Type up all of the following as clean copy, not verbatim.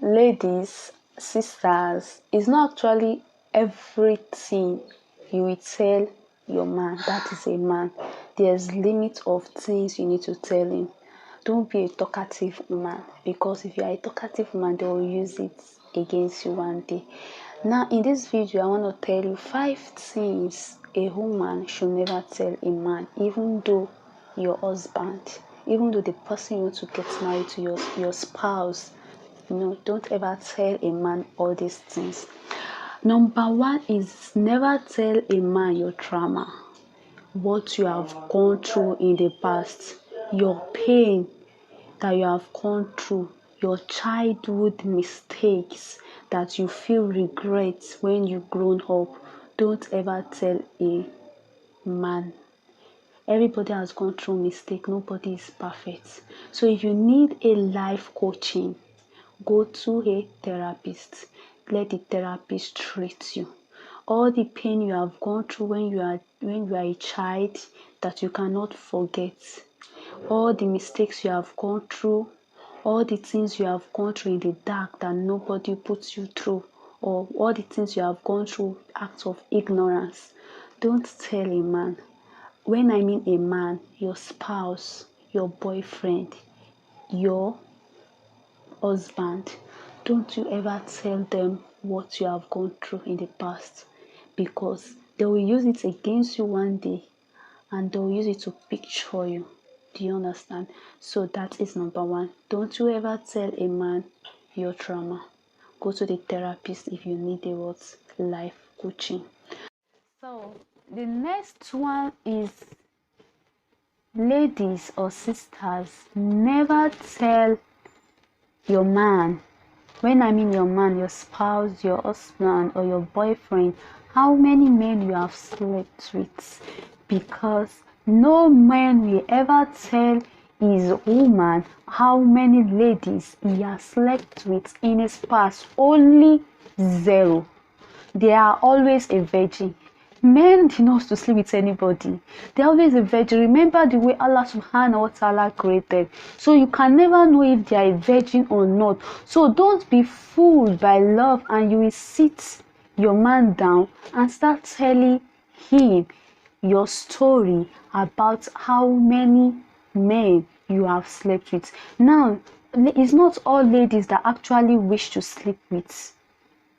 ladies, sisters, it's not actually everything you will tell your man that is a man. There's limit of things you need to tell him. Don't be a talkative man, because if you are a talkative man, they will use it against you one day. Now in this video, I want to tell you 5 things a woman should never tell a man, even though your husband, even though the person you want to get married to, your spouse. Don't ever tell a man all these things. Number 1 is never tell a man your trauma, what you have gone through in the past, your pain that you have gone through, your childhood mistakes that you feel regret when you grown up. Don't ever tell a man. Everybody has gone through mistake. Nobody is perfect. So if you need a life coaching, go to a therapist. Let the therapist treat you. All the pain you have gone through when you are a child that you cannot forget, all the mistakes you have gone through, all the things you have gone through in the dark that nobody puts you through, or all the things you have gone through, acts of ignorance. Don't tell a man. When I mean a man, your spouse, your boyfriend, your husband, don't you ever tell them what you have gone through in the past, because they will use it against you one day and they will use it to picture you. Do you understand? So that is number 1. Don't you ever tell a man your trauma. Go to the therapist if you need a life coaching. So the next one is, ladies or sisters, never tell your man, when I mean your man, your spouse, your husband or your boyfriend, how many men you have slept with, because no man will ever tell his woman how many ladies he has slept with in his past. Only 0. They are always a virgin. Men do not to sleep with anybody. They're always a virgin. Remember the way Allah subhanahu wa ta'ala created. So you can never know if they are a virgin or not. So don't be fooled by love, and you will sit your man down and start telling him your story about how many men you have slept with. Now, it's not all ladies that actually wish to sleep with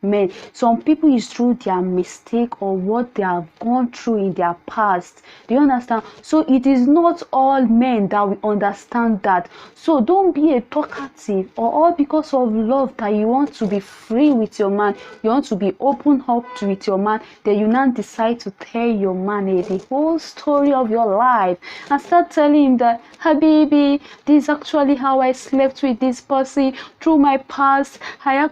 men. Some people is through their mistake or what they have gone through in their past. Do you understand? So it is not all men that will understand that. So don't be a talkative, or all because of love that you want to be free with your man, you want to be open up with your man, then you now decide to tell your man the whole story of your life and start telling him that, Habibi, this is actually how I slept with this person through my past. And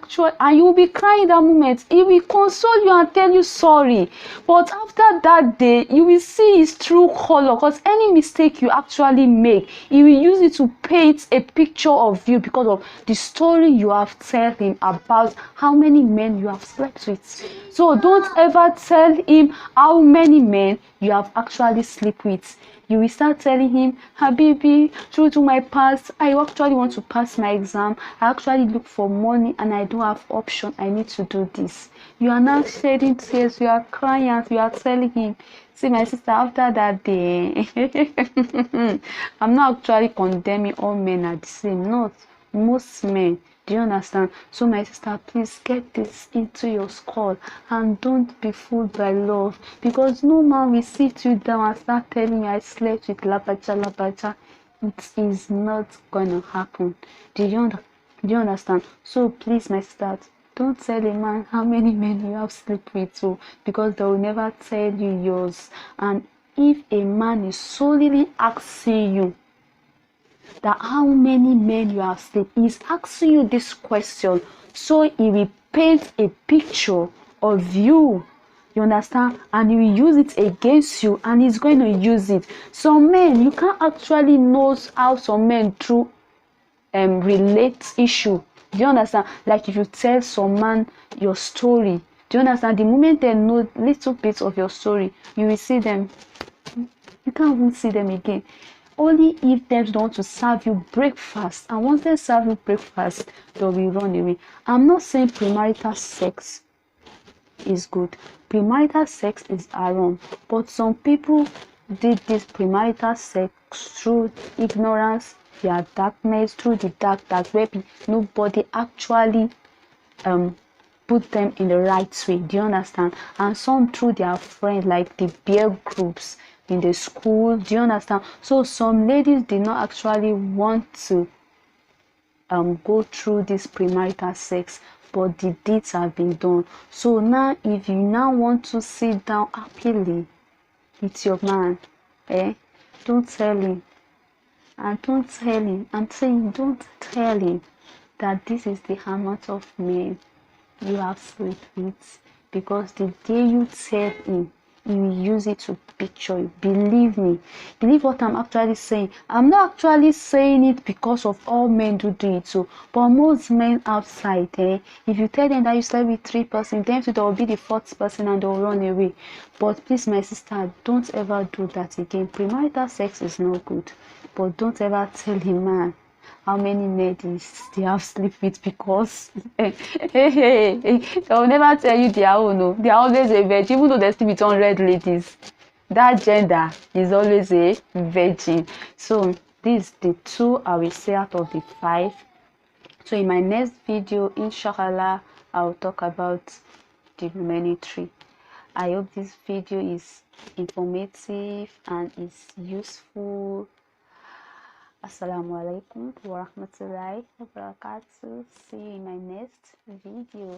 you will be crying that moment. He will console you and tell you sorry, but after that day you will see his true color, because any mistake you actually make, he will use it to paint a picture of you because of the story you have told him about how many men you have slept with. So don't ever tell him how many men you have actually slept with. You will start telling him, Habibi, true to my past, I actually want to pass my exam. I actually look for money and I don't have option. I need to do this. You are now shedding tears. You are crying and you are telling him, see, my sister, after that day, I'm not actually condemning all men are the same. Not most men. Do you understand? So my sister, please get this into your skull and don't be fooled by love, because no man will sit you down and start telling you I slept with labacha. It is not going to happen. Do you understand? So please, my sister, don't tell a man how many men you have slept with too, because they will never tell you yours. And if a man is solely asking you that how many men you have slept, he's asking you this question so he will paint a picture of you, you understand, and he will use it against you, and he's going to use it. Some men, you can't actually know how some men through relate issue. Do you understand? Like if you tell some man your story, do you understand, the moment they know little bits of your story, you will see them, you can't even see them again. only if them don't want to serve you breakfast, and once they serve you breakfast, they will run away. I'm not saying premarital sex is good. Premarital sex is haram, but some people did this premarital sex through ignorance, their darkness, through the dark where nobody actually put them in the right way. Do you understand? And some through their friends, like the peer groups in the school. Do you understand? So some ladies did not actually want to go through this premarital sex, but the deeds have been done. So now if you now want to sit down happily with your man, don't tell him. And don't tell him, I'm saying don't tell him that this is the amount of men you have slept with, because the day you tell him, he will use it to picture you. Believe me, believe what I'm actually saying. I'm not actually saying it because of all men do it so, but most men outside, if you tell them that you slept with 3 persons, then there will be the 4th person and they'll run away. But please, my sister, don't ever do that again. Premarital sex is not good, but don't ever tell a man how many ladies they have slept with, because they will never tell you their own. No, they are always a virgin, even though they sleep with 100 ladies. That gender is always a virgin. So these the 2 I will say out of the 5. So in my next video, inshallah, I will talk about the remaining 3. I hope this video is informative and is useful. Assalamualaikum warahmatullahi wabarakatuh. See you in my next video.